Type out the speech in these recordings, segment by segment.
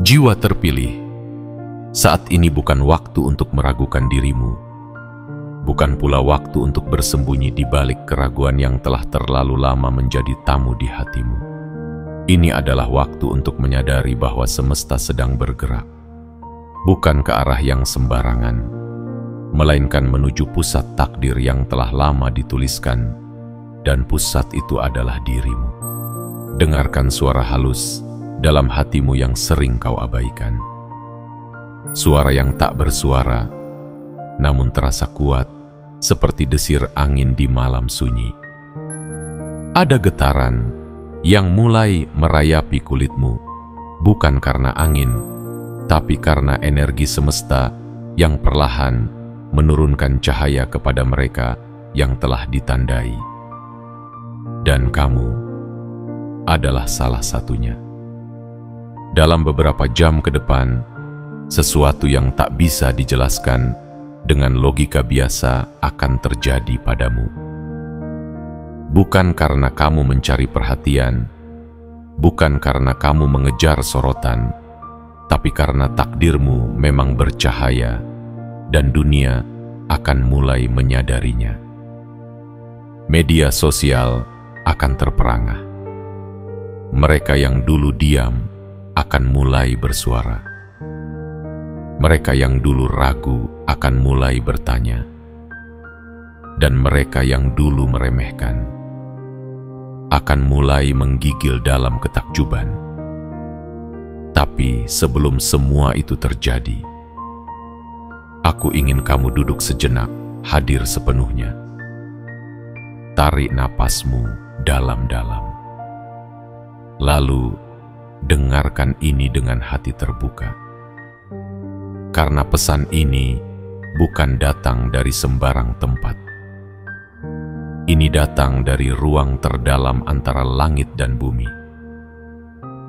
Jiwa terpilih, saat ini bukan waktu untuk meragukan dirimu, bukan pula waktu untuk bersembunyi di balik keraguan yang telah terlalu lama menjadi tamu di hatimu. Ini adalah waktu untuk menyadari bahwa semesta sedang bergerak, bukan ke arah yang sembarangan, melainkan menuju pusat takdir yang telah lama dituliskan, dan pusat itu adalah dirimu. Dengarkan suara halus dalam hatimu yang sering kau abaikan. Suara yang tak bersuara, namun terasa kuat, seperti desir angin di malam sunyi. Ada getaran yang mulai merayapi kulitmu, bukan karena angin, tapi karena energi semesta yang perlahan menurunkan cahaya kepada mereka yang telah ditandai. Dan kamu adalah salah satunya. Dalam beberapa jam ke depan, sesuatu yang tak bisa dijelaskan dengan logika biasa akan terjadi padamu. Bukan karena kamu mencari perhatian, bukan karena kamu mengejar sorotan, tapi karena takdirmu memang bercahaya dan dunia akan mulai menyadarinya. Media sosial akan terperangah. Mereka yang dulu diam akan mulai bersuara. Mereka yang dulu ragu akan mulai bertanya. Dan mereka yang dulu meremehkan akan mulai menggigil dalam ketakjuban. Tapi sebelum semua itu terjadi, aku ingin kamu duduk sejenak, hadir sepenuhnya. Tarik napasmu dalam-dalam. Lalu, dengarkan ini dengan hati terbuka. Karena pesan ini bukan datang dari sembarang tempat. Ini datang dari ruang terdalam antara langit dan bumi.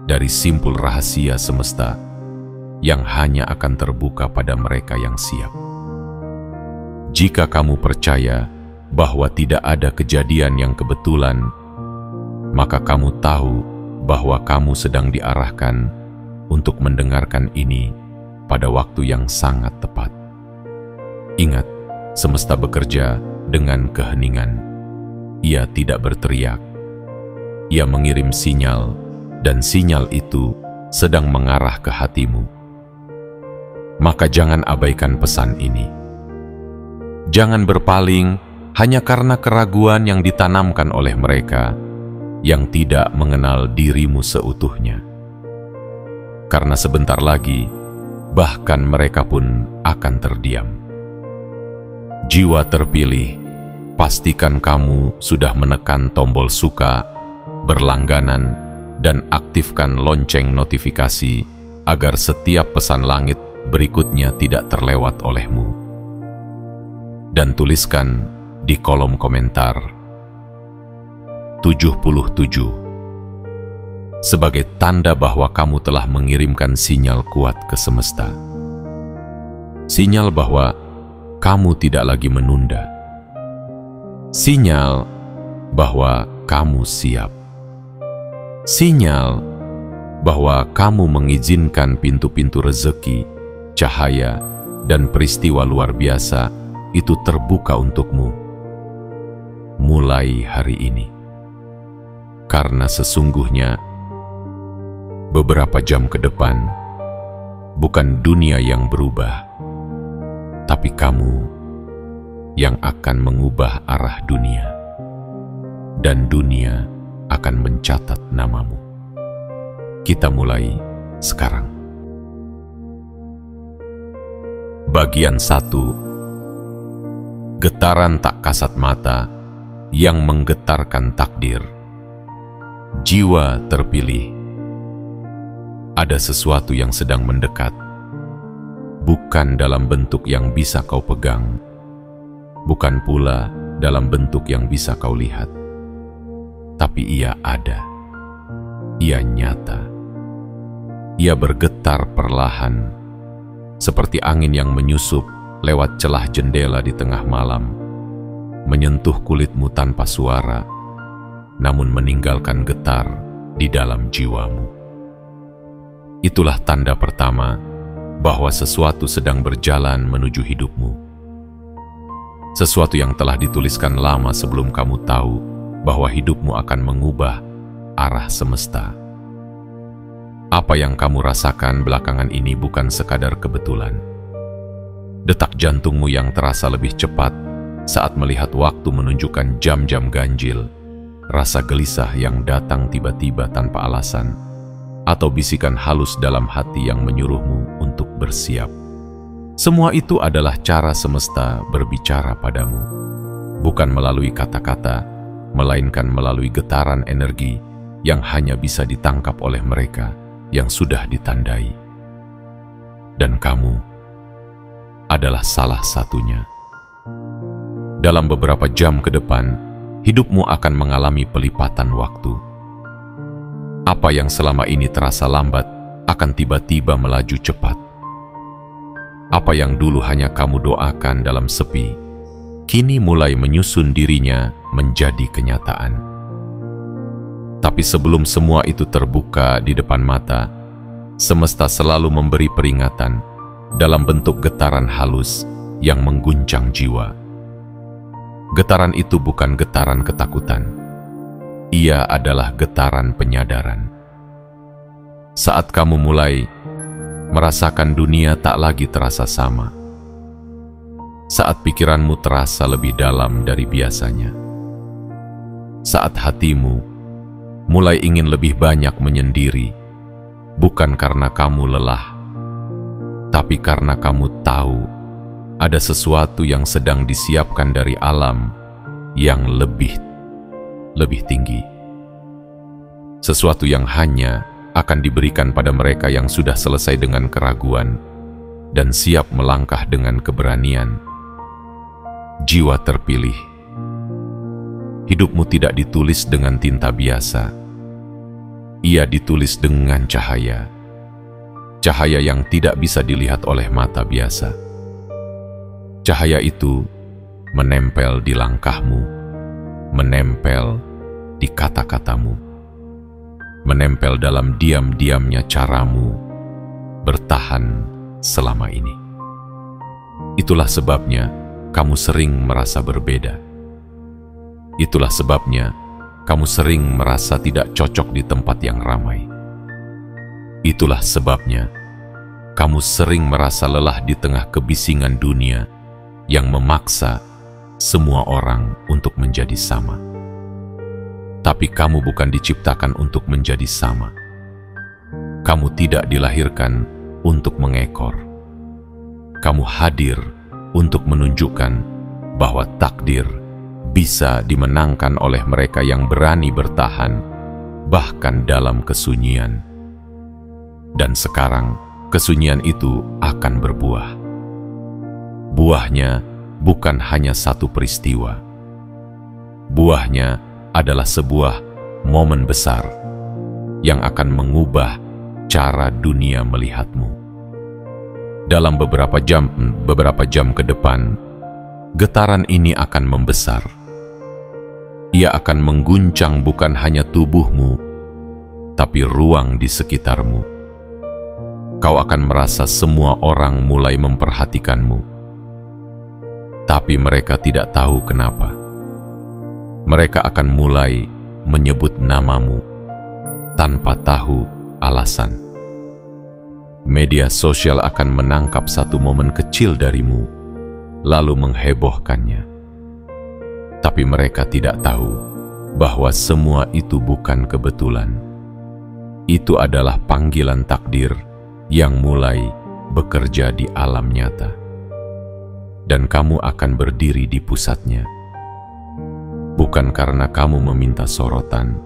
Dari simpul rahasia semesta yang hanya akan terbuka pada mereka yang siap. Jika kamu percaya bahwa tidak ada kejadian yang kebetulan, maka kamu tahu bahwa kamu sedang diarahkan untuk mendengarkan ini pada waktu yang sangat tepat. Ingat, semesta bekerja dengan keheningan. Ia tidak berteriak. Ia mengirim sinyal, dan sinyal itu sedang mengarah ke hatimu. Maka jangan abaikan pesan ini. Jangan berpaling hanya karena keraguan yang ditanamkan oleh mereka yang tidak mengenal dirimu seutuhnya. Karena sebentar lagi, bahkan mereka pun akan terdiam. Jiwa terpilih, pastikan kamu sudah menekan tombol suka, berlangganan, dan aktifkan lonceng notifikasi agar setiap pesan langit berikutnya tidak terlewat olehmu. Dan tuliskan di kolom komentar 77 sebagai tanda bahwa kamu telah mengirimkan sinyal kuat ke semesta. Sinyal bahwa kamu tidak lagi menunda. Sinyal bahwa kamu siap. Sinyal bahwa kamu mengizinkan pintu-pintu rezeki, cahaya, dan peristiwa luar biasa itu terbuka untukmu mulai hari ini. Karena sesungguhnya beberapa jam ke depan bukan dunia yang berubah, tapi kamu yang akan mengubah arah dunia, dan dunia akan mencatat namamu. Kita mulai sekarang. Bagian 1. Getaran tak kasat mata yang menggetarkan takdir. Jiwa terpilih. Ada sesuatu yang sedang mendekat, bukan dalam bentuk yang bisa kau pegang, bukan pula dalam bentuk yang bisa kau lihat, tapi ia ada, ia nyata, ia bergetar perlahan, seperti angin yang menyusup lewat celah jendela di tengah malam, menyentuh kulitmu tanpa suara, namun meninggalkan getar di dalam jiwamu. Itulah tanda pertama bahwa sesuatu sedang berjalan menuju hidupmu. Sesuatu yang telah dituliskan lama sebelum kamu tahu bahwa hidupmu akan mengubah arah semesta. Apa yang kamu rasakan belakangan ini bukan sekadar kebetulan. Detak jantungmu yang terasa lebih cepat saat melihat waktu menunjukkan jam-jam ganjil, rasa gelisah yang datang tiba-tiba tanpa alasan, atau bisikan halus dalam hati yang menyuruhmu untuk bersiap. Semua itu adalah cara semesta berbicara padamu, bukan melalui kata-kata, melainkan melalui getaran energi yang hanya bisa ditangkap oleh mereka yang sudah ditandai. Dan kamu adalah salah satunya. Dalam beberapa jam ke depan, hidupmu akan mengalami pelipatan waktu. Apa yang selama ini terasa lambat akan tiba-tiba melaju cepat. Apa yang dulu hanya kamu doakan dalam sepi, kini mulai menyusun dirinya menjadi kenyataan. Tapi sebelum semua itu terbuka di depan mata, semesta selalu memberi peringatan dalam bentuk getaran halus yang mengguncang jiwa. Getaran itu bukan getaran ketakutan. Ia adalah getaran penyadaran. Saat kamu mulai merasakan dunia tak lagi terasa sama. Saat pikiranmu terasa lebih dalam dari biasanya. Saat hatimu mulai ingin lebih banyak menyendiri, bukan karena kamu lelah, tapi karena kamu tahu ada sesuatu yang sedang disiapkan dari alam yang lebih tinggi. Sesuatu yang hanya akan diberikan pada mereka yang sudah selesai dengan keraguan dan siap melangkah dengan keberanian. Jiwa terpilih. Hidupmu tidak ditulis dengan tinta biasa. Ia ditulis dengan cahaya. Cahaya yang tidak bisa dilihat oleh mata biasa. Cahaya itu menempel di langkahmu, menempel di kata-katamu, menempel dalam diam-diamnya caramu bertahan selama ini. Itulah sebabnya kamu sering merasa berbeda. Itulah sebabnya kamu sering merasa tidak cocok di tempat yang ramai. Itulah sebabnya kamu sering merasa lelah di tengah kebisingan dunia yang memaksa semua orang untuk menjadi sama. Tapi kamu bukan diciptakan untuk menjadi sama. Kamu tidak dilahirkan untuk mengekor. Kamu hadir untuk menunjukkan bahwa takdir bisa dimenangkan oleh mereka yang berani bertahan, bahkan dalam kesunyian. Dan sekarang, kesunyian itu akan berbuah. Buahnya bukan hanya satu peristiwa. Buahnya adalah sebuah momen besar yang akan mengubah cara dunia melihatmu. Dalam beberapa jam ke depan, getaran ini akan membesar. Ia akan mengguncang bukan hanya tubuhmu, tapi ruang di sekitarmu. Kau akan merasa semua orang mulai memperhatikanmu. Tapi mereka tidak tahu kenapa. Mereka akan mulai menyebut namamu tanpa tahu alasan. Media sosial akan menangkap satu momen kecil darimu, lalu menghebohkannya. Tapi mereka tidak tahu bahwa semua itu bukan kebetulan. Itu adalah panggilan takdir yang mulai bekerja di alam nyata. Dan kamu akan berdiri di pusatnya. Bukan karena kamu meminta sorotan,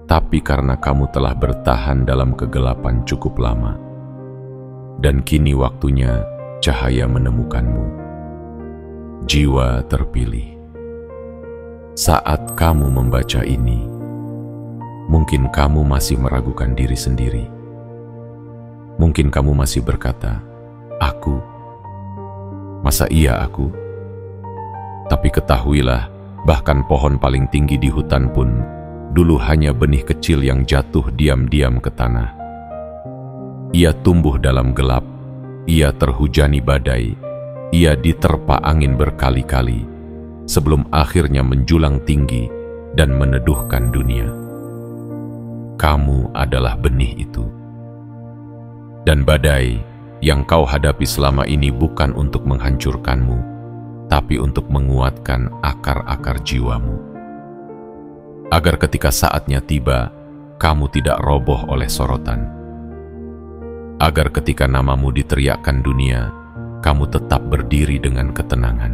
tapi karena kamu telah bertahan dalam kegelapan cukup lama. Dan kini waktunya cahaya menemukanmu. Jiwa terpilih. Saat kamu membaca ini, mungkin kamu masih meragukan diri sendiri. Mungkin kamu masih berkata, "Aku? Masa iya aku?" Tapi ketahuilah, bahkan pohon paling tinggi di hutan pun dulu hanya benih kecil yang jatuh diam-diam ke tanah. Ia tumbuh dalam gelap, ia terhujani badai, ia diterpa angin berkali-kali, sebelum akhirnya menjulang tinggi dan meneduhkan dunia. Kamu adalah benih itu. Dan badai yang kau hadapi selama ini bukan untuk menghancurkanmu, tapi untuk menguatkan akar-akar jiwamu. Agar ketika saatnya tiba, kamu tidak roboh oleh sorotan. Agar ketika namamu diteriakkan dunia, kamu tetap berdiri dengan ketenangan.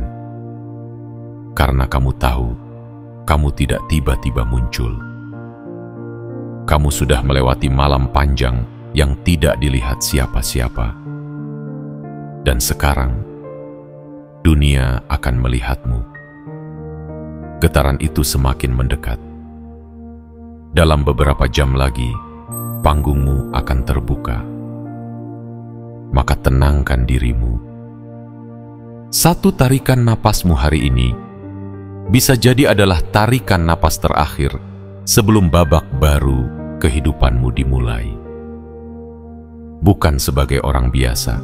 Karena kamu tahu, kamu tidak tiba-tiba muncul. Kamu sudah melewati malam panjang yang tidak dilihat siapa-siapa. Dan sekarang, dunia akan melihatmu. Getaran itu semakin mendekat. Dalam beberapa jam lagi, panggungmu akan terbuka. Maka tenangkan dirimu. Satu tarikan napasmu hari ini bisa jadi adalah tarikan napas terakhir sebelum babak baru kehidupanmu dimulai. Bukan sebagai orang biasa,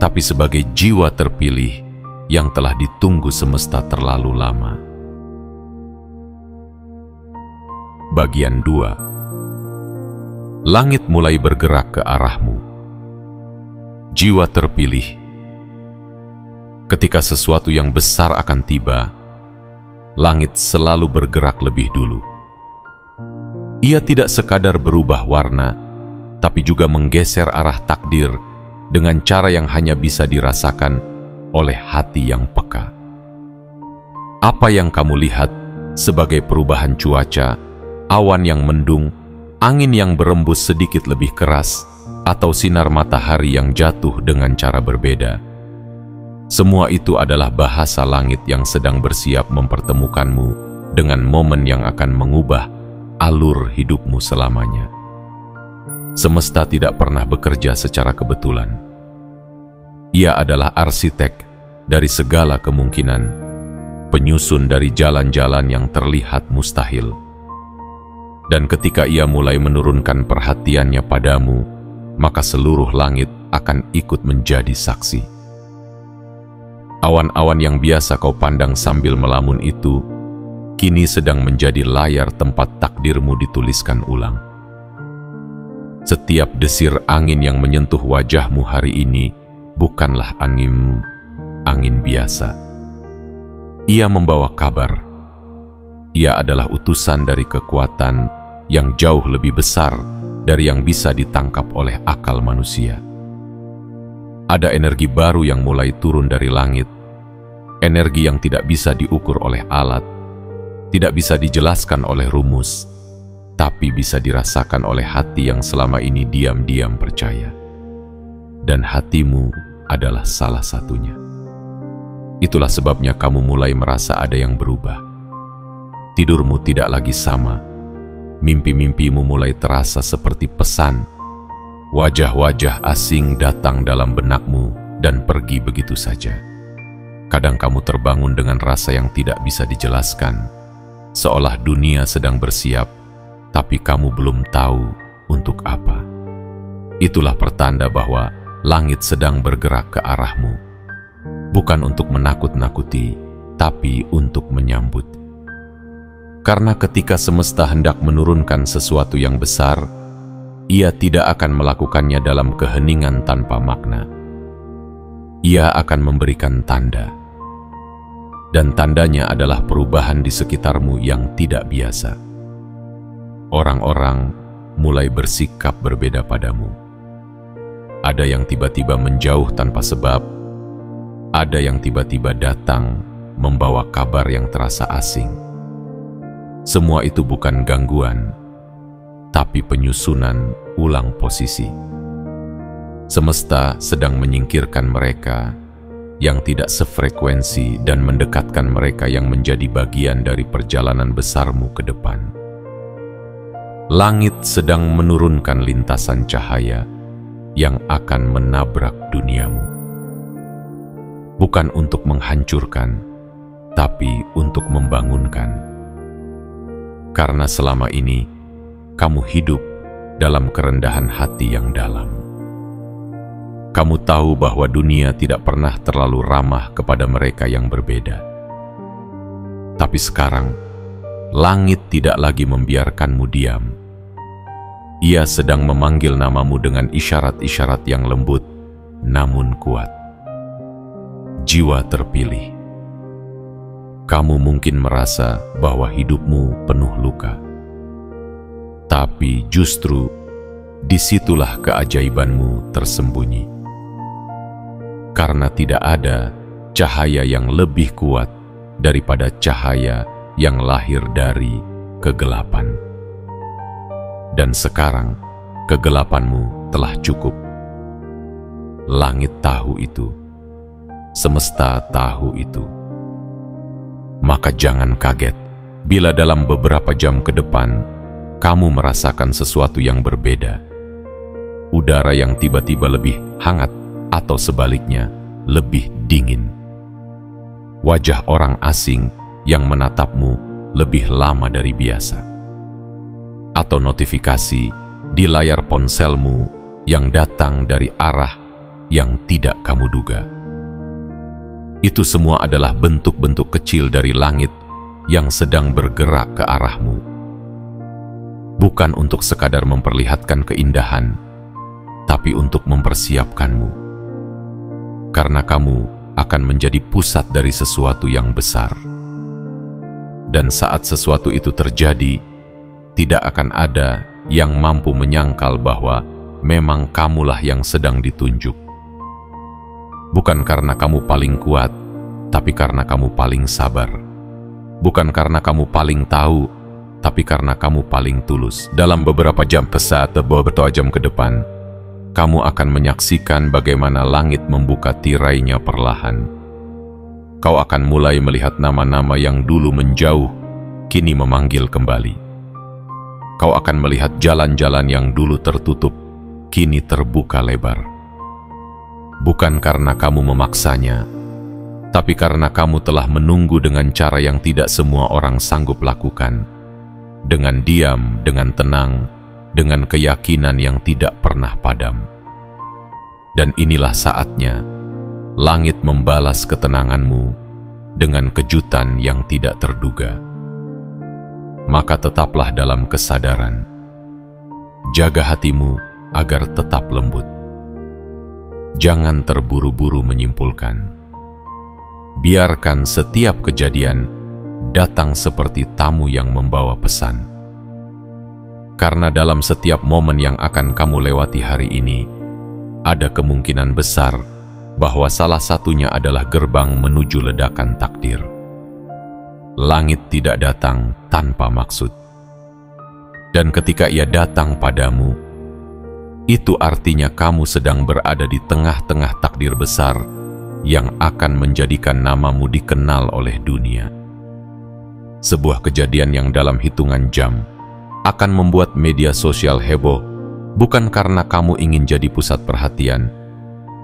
tapi sebagai jiwa terpilih yang telah ditunggu semesta terlalu lama. Bagian 2. Langit mulai bergerak ke arahmu. Jiwa terpilih. Ketika sesuatu yang besar akan tiba, langit selalu bergerak lebih dulu. Ia tidak sekadar berubah warna, tapi juga menggeser arah takdir dengan cara yang hanya bisa dirasakan oleh hati yang peka. Apa yang kamu lihat sebagai perubahan cuaca, awan yang mendung, angin yang berembus sedikit lebih keras, atau sinar matahari yang jatuh dengan cara berbeda, semua itu adalah bahasa langit yang sedang bersiap mempertemukanmu dengan momen yang akan mengubah alur hidupmu selamanya. Semesta tidak pernah bekerja secara kebetulan. Ia adalah arsitek dari segala kemungkinan, penyusun dari jalan-jalan yang terlihat mustahil. Dan ketika ia mulai menurunkan perhatiannya padamu, maka seluruh langit akan ikut menjadi saksi. Awan-awan yang biasa kau pandang sambil melamun itu, kini sedang menjadi layar tempat takdirmu dituliskan ulang. Setiap desir angin yang menyentuh wajahmu hari ini bukanlah angin biasa. Ia membawa kabar. Ia adalah utusan dari kekuatan yang jauh lebih besar dari yang bisa ditangkap oleh akal manusia. Ada energi baru yang mulai turun dari langit, energi yang tidak bisa diukur oleh alat, tidak bisa dijelaskan oleh rumus, tapi bisa dirasakan oleh hati yang selama ini diam-diam percaya. Dan hatimu adalah salah satunya. Itulah sebabnya kamu mulai merasa ada yang berubah. Tidurmu tidak lagi sama, mimpi-mimpimu mulai terasa seperti pesan. Wajah-wajah asing datang dalam benakmu dan pergi begitu saja. Kadang kamu terbangun dengan rasa yang tidak bisa dijelaskan, seolah dunia sedang bersiap, tapi kamu belum tahu untuk apa. Itulah pertanda bahwa langit sedang bergerak ke arahmu, bukan untuk menakut-nakuti, tapi untuk menyambut. Karena ketika semesta hendak menurunkan sesuatu yang besar, ia tidak akan melakukannya dalam keheningan tanpa makna. Ia akan memberikan tanda. Dan tandanya adalah perubahan di sekitarmu yang tidak biasa. Orang-orang mulai bersikap berbeda padamu. Ada yang tiba-tiba menjauh tanpa sebab, ada yang tiba-tiba datang membawa kabar yang terasa asing. Semua itu bukan gangguan, tapi penyusunan ulang posisi. Semesta sedang menyingkirkan mereka yang tidak sefrekuensi dan mendekatkan mereka yang menjadi bagian dari perjalanan besarmu ke depan. Langit sedang menurunkan lintasan cahaya yang akan menabrak duniamu. Bukan untuk menghancurkan, tapi untuk membangunkan. Karena selama ini, kamu hidup dalam kerendahan hati yang dalam. Kamu tahu bahwa dunia tidak pernah terlalu ramah kepada mereka yang berbeda. Tapi sekarang, langit tidak lagi membiarkanmu diam. Ia sedang memanggil namamu dengan isyarat-isyarat yang lembut, namun kuat. Jiwa terpilih. Kamu mungkin merasa bahwa hidupmu penuh luka. Tapi justru disitulah keajaibanmu tersembunyi. Karena tidak ada cahaya yang lebih kuat daripada cahaya yang lahir dari kegelapan. Dan sekarang kegelapanmu telah cukup. Langit tahu itu. Semesta tahu itu. Maka jangan kaget bila dalam beberapa jam ke depan kamu merasakan sesuatu yang berbeda. Udara yang tiba-tiba lebih hangat atau sebaliknya lebih dingin. Wajah orang asing yang menatapmu lebih lama dari biasa. Atau notifikasi di layar ponselmu yang datang dari arah yang tidak kamu duga. Itu semua adalah bentuk-bentuk kecil dari langit yang sedang bergerak ke arahmu. Bukan untuk sekadar memperlihatkan keindahan, tapi untuk mempersiapkanmu. Karena kamu akan menjadi pusat dari sesuatu yang besar. Dan saat sesuatu itu terjadi, tidak akan ada yang mampu menyangkal bahwa memang kamulah yang sedang ditunjuk. Bukan karena kamu paling kuat, tapi karena kamu paling sabar. Bukan karena kamu paling tahu, tapi karena kamu paling tulus. Dalam beberapa jam beberapa jam ke depan, kamu akan menyaksikan bagaimana langit membuka tirainya perlahan. Kau akan mulai melihat nama-nama yang dulu menjauh, kini memanggil kembali. Kau akan melihat jalan-jalan yang dulu tertutup, kini terbuka lebar. Bukan karena kamu memaksanya, tapi karena kamu telah menunggu dengan cara yang tidak semua orang sanggup lakukan. Dengan diam, dengan tenang, dengan keyakinan yang tidak pernah padam. Dan inilah saatnya, langit membalas ketenanganmu dengan kejutan yang tidak terduga. Maka tetaplah dalam kesadaran. Jaga hatimu agar tetap lembut. Jangan terburu-buru menyimpulkan. Biarkan setiap kejadian datang seperti tamu yang membawa pesan. Karena dalam setiap momen yang akan kamu lewati hari ini, ada kemungkinan besar bahwa salah satunya adalah gerbang menuju ledakan takdir. Langit tidak datang tanpa maksud. Dan ketika ia datang padamu, itu artinya kamu sedang berada di tengah-tengah takdir besar yang akan menjadikan namamu dikenal oleh dunia. Sebuah kejadian yang dalam hitungan jam akan membuat media sosial heboh, bukan karena kamu ingin jadi pusat perhatian,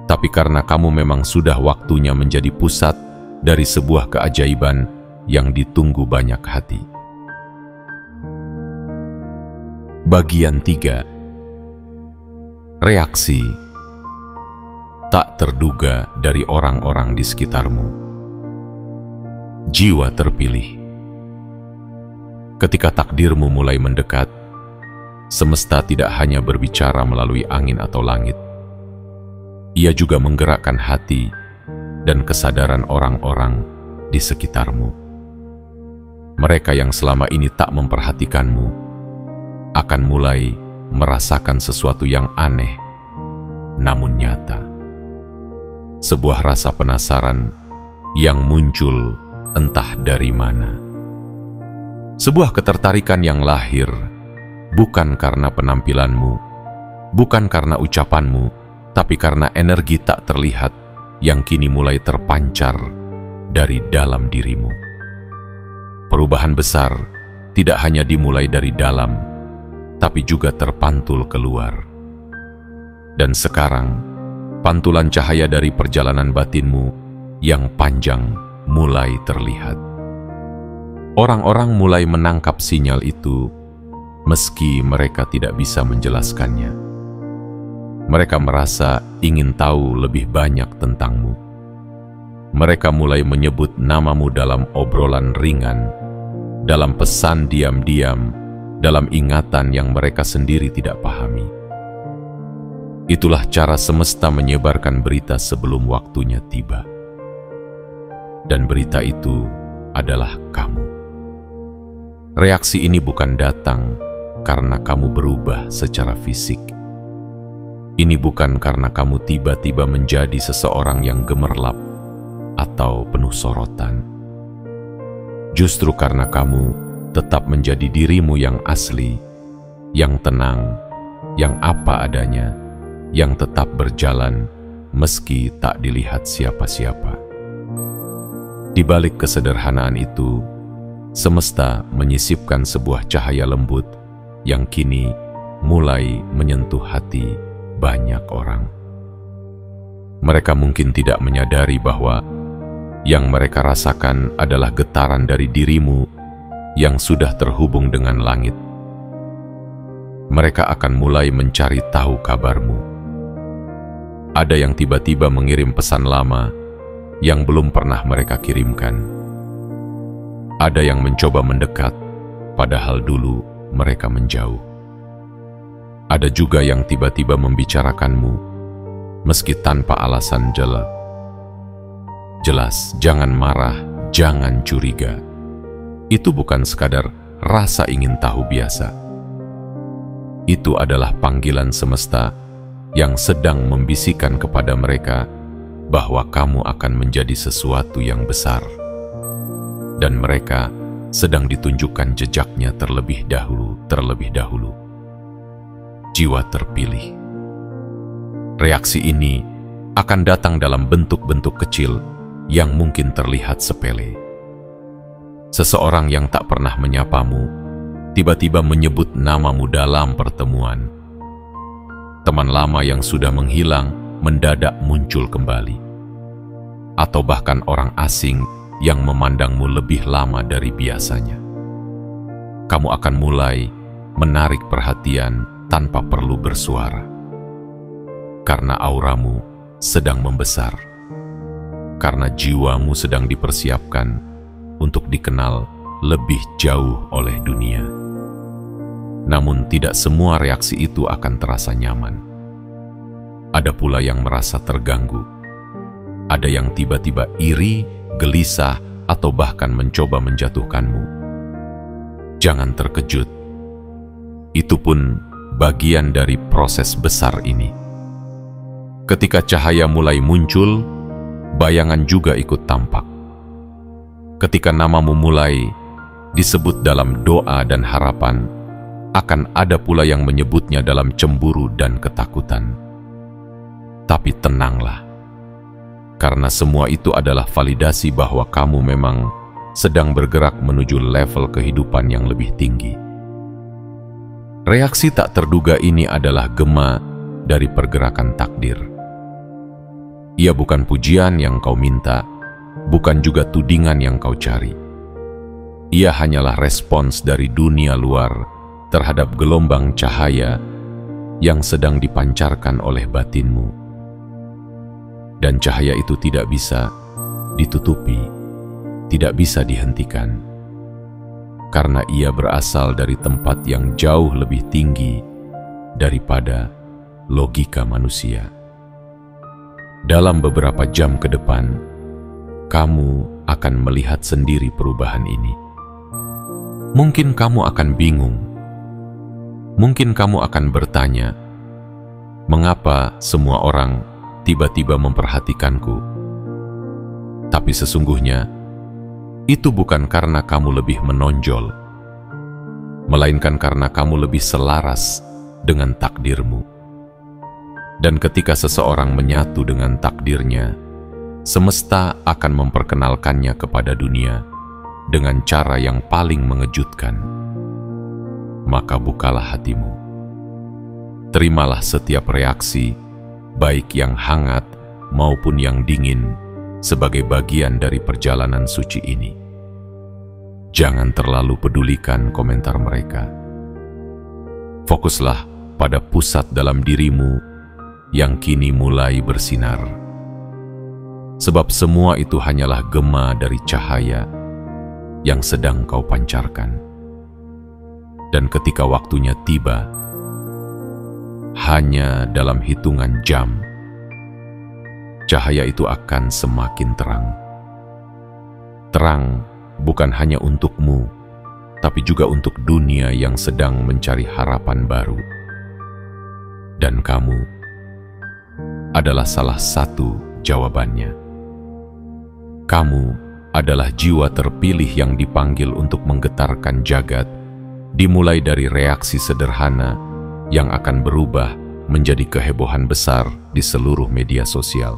tapi karena kamu memang sudah waktunya menjadi pusat dari sebuah keajaiban yang ditunggu banyak hati. Bagian 3. Reaksi tak terduga dari orang-orang di sekitarmu. Jiwa terpilih. Ketika takdirmu mulai mendekat, semesta tidak hanya berbicara melalui angin atau langit. Ia juga menggerakkan hati dan kesadaran orang-orang di sekitarmu. Mereka yang selama ini tak memperhatikanmu akan mulai merasakan sesuatu yang aneh, namun nyata. Sebuah rasa penasaran yang muncul entah dari mana. Sebuah ketertarikan yang lahir bukan karena penampilanmu, bukan karena ucapanmu, tapi karena energi tak terlihat yang kini mulai terpancar dari dalam dirimu. Perubahan besar tidak hanya dimulai dari dalam, tapi juga terpantul keluar. Dan sekarang, pantulan cahaya dari perjalanan batinmu yang panjang mulai terlihat. Orang-orang mulai menangkap sinyal itu meski mereka tidak bisa menjelaskannya. Mereka merasa ingin tahu lebih banyak tentangmu. Mereka mulai menyebut namamu dalam obrolan ringan, dalam pesan diam-diam, dalam ingatan yang mereka sendiri tidak pahami. Itulah cara semesta menyebarkan berita sebelum waktunya tiba. Dan berita itu adalah kamu. Reaksi ini bukan datang karena kamu berubah secara fisik. Ini bukan karena kamu tiba-tiba menjadi seseorang yang gemerlap atau penuh sorotan. Justru karena kamu tetap menjadi dirimu yang asli, yang tenang, yang apa adanya, yang tetap berjalan meski tak dilihat siapa-siapa. Di balik kesederhanaan itu, semesta menyisipkan sebuah cahaya lembut yang kini mulai menyentuh hati banyak orang. Mereka mungkin tidak menyadari bahwa yang mereka rasakan adalah getaran dari dirimu yang sudah terhubung dengan langit. Mereka akan mulai mencari tahu kabarmu. Ada yang tiba-tiba mengirim pesan lama yang belum pernah mereka kirimkan. Ada yang mencoba mendekat, padahal dulu mereka menjauh. Ada juga yang tiba-tiba membicarakanmu, meski tanpa alasan jelas, jangan marah, jangan curiga. Itu bukan sekadar rasa ingin tahu biasa. Itu adalah panggilan semesta yang sedang membisikkan kepada mereka bahwa kamu akan menjadi sesuatu yang besar. Dan mereka sedang ditunjukkan jejaknya terlebih dahulu. Jiwa terpilih. Reaksi ini akan datang dalam bentuk-bentuk kecil yang mungkin terlihat sepele. Seseorang yang tak pernah menyapamu, tiba-tiba menyebut namamu dalam pertemuan. Teman lama yang sudah menghilang mendadak muncul kembali. Atau bahkan orang asing yang memandangmu lebih lama dari biasanya. Kamu akan mulai menarik perhatian tanpa perlu bersuara. Karena auramu sedang membesar. Karena jiwamu sedang dipersiapkan untuk dikenal lebih jauh oleh dunia. Namun tidak semua reaksi itu akan terasa nyaman. Ada pula yang merasa terganggu. Ada yang tiba-tiba iri, gelisah, atau bahkan mencoba menjatuhkanmu. Jangan terkejut. Itu pun bagian dari proses besar ini. Ketika cahaya mulai muncul, bayangan juga ikut tampak. Ketika namamu mulai disebut dalam doa dan harapan, akan ada pula yang menyebutnya dalam cemburu dan ketakutan. Tapi tenanglah, karena semua itu adalah validasi bahwa kamu memang sedang bergerak menuju level kehidupan yang lebih tinggi. Reaksi tak terduga ini adalah gema dari pergerakan takdir. Ia bukan pujian yang kau minta, bukan juga tudingan yang kau cari. Ia hanyalah respons dari dunia luar terhadap gelombang cahaya yang sedang dipancarkan oleh batinmu. Dan cahaya itu tidak bisa ditutupi, tidak bisa dihentikan. Karena ia berasal dari tempat yang jauh lebih tinggi daripada logika manusia. Dalam beberapa jam ke depan, kamu akan melihat sendiri perubahan ini. Mungkin kamu akan bingung. Mungkin kamu akan bertanya, mengapa semua orang tiba-tiba memperhatikanku? Tapi sesungguhnya, itu bukan karena kamu lebih menonjol, melainkan karena kamu lebih selaras dengan takdirmu. Dan ketika seseorang menyatu dengan takdirnya, semesta akan memperkenalkannya kepada dunia dengan cara yang paling mengejutkan. Maka bukalah hatimu. Terimalah setiap reaksi, baik yang hangat maupun yang dingin, sebagai bagian dari perjalanan suci ini. Jangan terlalu pedulikan komentar mereka. Fokuslah pada pusat dalam dirimu yang kini mulai bersinar. Sebab semua itu hanyalah gema dari cahaya yang sedang kau pancarkan. Dan ketika waktunya tiba, hanya dalam hitungan jam, cahaya itu akan semakin terang. Terang bukan hanya untukmu, tapi juga untuk dunia yang sedang mencari harapan baru. Dan kamu adalah salah satu jawabannya. Kamu adalah jiwa terpilih yang dipanggil untuk menggetarkan jagat, dimulai dari reaksi sederhana yang akan berubah menjadi kehebohan besar di seluruh media sosial.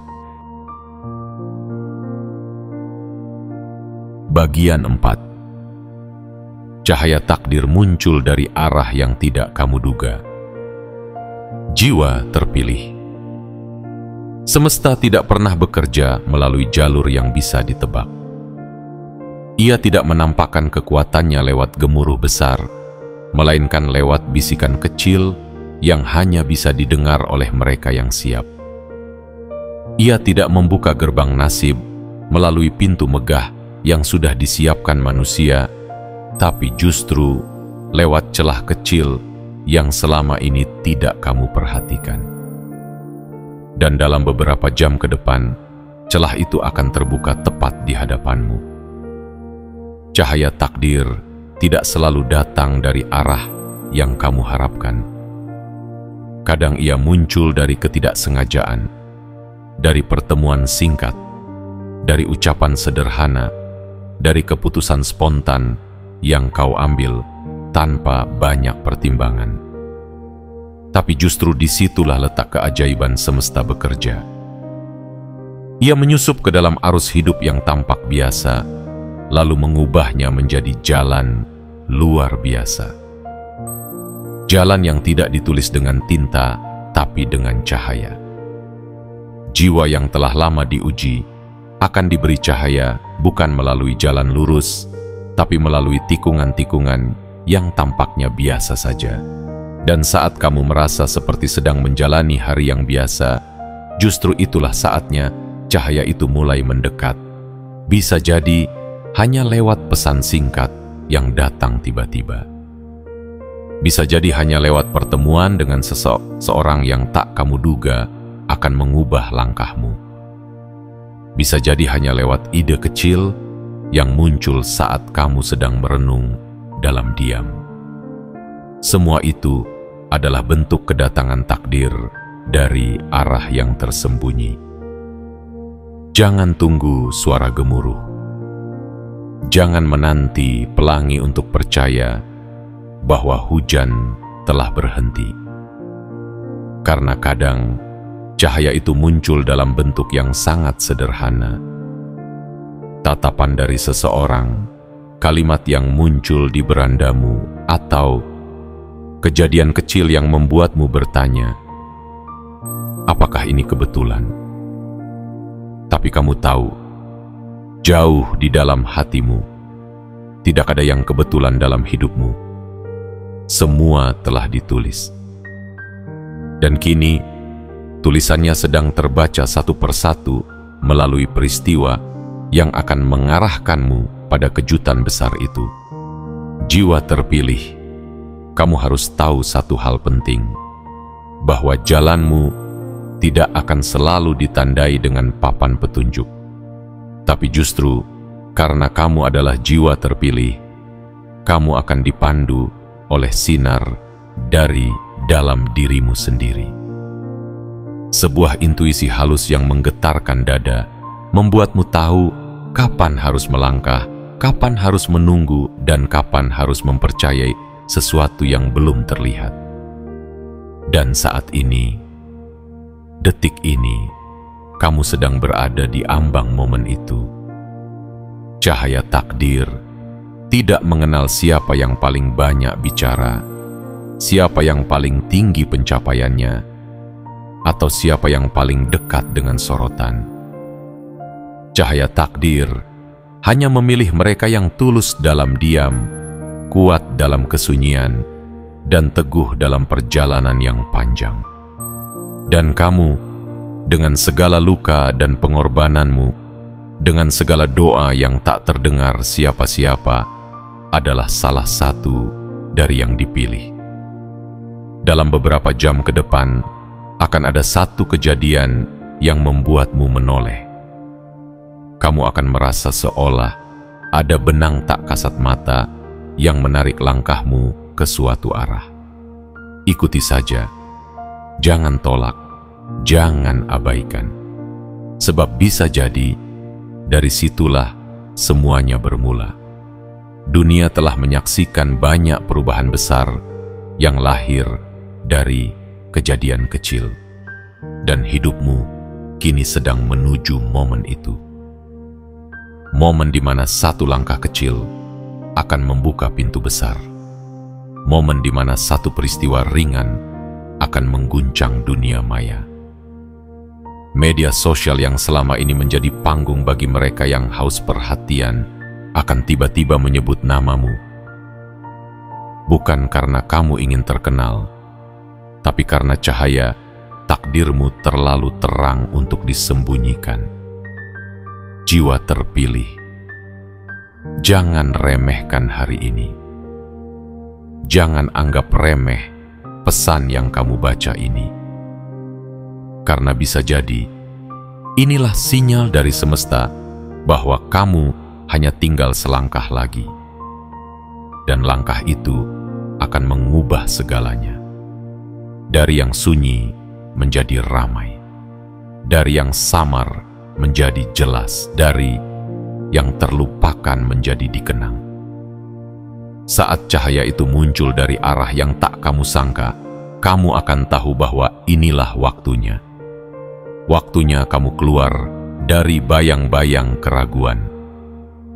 Bagian 4. Cahaya takdir muncul dari arah yang tidak kamu duga. Jiwa terpilih. Semesta tidak pernah bekerja melalui jalur yang bisa ditebak. Ia tidak menampakkan kekuatannya lewat gemuruh besar, melainkan lewat bisikan kecil yang hanya bisa didengar oleh mereka yang siap. Ia tidak membuka gerbang nasib melalui pintu megah yang sudah disiapkan manusia, tapi justru lewat celah kecil yang selama ini tidak kamu perhatikan. Dan dalam beberapa jam ke depan, celah itu akan terbuka tepat di hadapanmu. Cahaya takdir tidak selalu datang dari arah yang kamu harapkan. Kadang ia muncul dari ketidaksengajaan, dari pertemuan singkat, dari ucapan sederhana, dari keputusan spontan yang kau ambil tanpa banyak pertimbangan. Tapi justru disitulah letak keajaiban semesta bekerja. Ia menyusup ke dalam arus hidup yang tampak biasa, lalu mengubahnya menjadi jalan luar biasa. Jalan yang tidak ditulis dengan tinta, tapi dengan cahaya. Jiwa yang telah lama diuji akan diberi cahaya bukan melalui jalan lurus, tapi melalui tikungan-tikungan yang tampaknya biasa saja. Dan saat kamu merasa seperti sedang menjalani hari yang biasa, justru itulah saatnya cahaya itu mulai mendekat. Bisa jadi hanya lewat pesan singkat yang datang tiba-tiba. Bisa jadi hanya lewat pertemuan dengan seseorang yang tak kamu duga akan mengubah langkahmu. Bisa jadi hanya lewat ide kecil yang muncul saat kamu sedang merenung dalam diam. Semua itu adalah bentuk kedatangan takdir dari arah yang tersembunyi. Jangan tunggu suara gemuruh. Jangan menanti pelangi untuk percaya bahwa hujan telah berhenti. Karena kadang cahaya itu muncul dalam bentuk yang sangat sederhana. Tatapan dari seseorang, kalimat yang muncul di berandamu, atau kejadian kecil yang membuatmu bertanya, apakah ini kebetulan? Tapi kamu tahu, jauh di dalam hatimu, tidak ada yang kebetulan dalam hidupmu. Semua telah ditulis. Dan kini, tulisannya sedang terbaca satu persatu melalui peristiwa yang akan mengarahkanmu pada kejutan besar itu. Jiwa terpilih, kamu harus tahu satu hal penting, bahwa jalanmu tidak akan selalu ditandai dengan papan petunjuk. Tapi justru karena kamu adalah jiwa terpilih, kamu akan dipandu oleh sinar dari dalam dirimu sendiri. Sebuah intuisi halus yang menggetarkan dada, membuatmu tahu kapan harus melangkah, kapan harus menunggu, dan kapan harus mempercayai sesuatu yang belum terlihat. Dan saat ini, detik ini, kamu sedang berada di ambang momen itu. Cahaya takdir tidak mengenal siapa yang paling banyak bicara, siapa yang paling tinggi pencapaiannya, atau siapa yang paling dekat dengan sorotan. Cahaya takdir hanya memilih mereka yang tulus dalam diam, kuat dalam kesunyian, dan teguh dalam perjalanan yang panjang. Dan kamu, dengan segala luka dan pengorbananmu, dengan segala doa yang tak terdengar siapa-siapa, adalah salah satu dari yang dipilih. Dalam beberapa jam ke depan, akan ada satu kejadian yang membuatmu menoleh. Kamu akan merasa seolah ada benang tak kasat mata yang menarik langkahmu ke suatu arah. Ikuti saja, jangan tolak, jangan abaikan. Sebab bisa jadi, dari situlah semuanya bermula. Dunia telah menyaksikan banyak perubahan besar yang lahir dari kejadian kecil. Dan hidupmu kini sedang menuju momen itu. Momen di mana satu langkah kecil akan membuka pintu besar. Momen di mana satu peristiwa ringan akan mengguncang dunia maya. Media sosial yang selama ini menjadi panggung bagi mereka yang haus perhatian akan tiba-tiba menyebut namamu. Bukan karena kamu ingin terkenal, tapi karena cahaya takdirmu terlalu terang untuk disembunyikan. Jiwa terpilih, jangan remehkan hari ini. Jangan anggap remeh pesan yang kamu baca ini. Karena bisa jadi, inilah sinyal dari semesta bahwa kamu hanya tinggal selangkah lagi. Dan langkah itu akan mengubah segalanya. Dari yang sunyi menjadi ramai. Dari yang samar menjadi jelas. Dari yang terlupakan menjadi dikenang. Saat cahaya itu muncul dari arah yang tak kamu sangka, kamu akan tahu bahwa inilah waktunya. Waktunya kamu keluar dari bayang-bayang keraguan.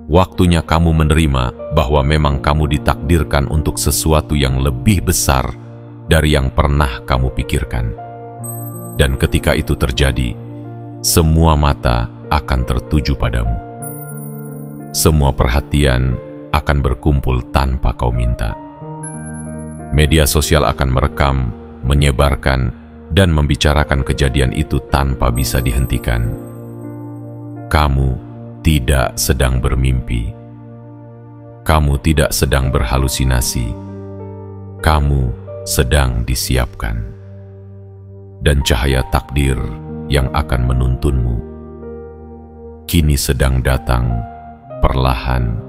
Waktunya kamu menerima bahwa memang kamu ditakdirkan untuk sesuatu yang lebih besar dari yang pernah kamu pikirkan. Dan ketika itu terjadi, semua mata akan tertuju padamu. Semua perhatian akan berkumpul tanpa kau minta. Media sosial akan merekam, menyebarkan, dan membicarakan kejadian itu tanpa bisa dihentikan. Kamu tidak sedang bermimpi. Kamu tidak sedang berhalusinasi. Kamu sedang disiapkan. Dan cahaya takdir yang akan menuntunmu kini sedang datang perlahan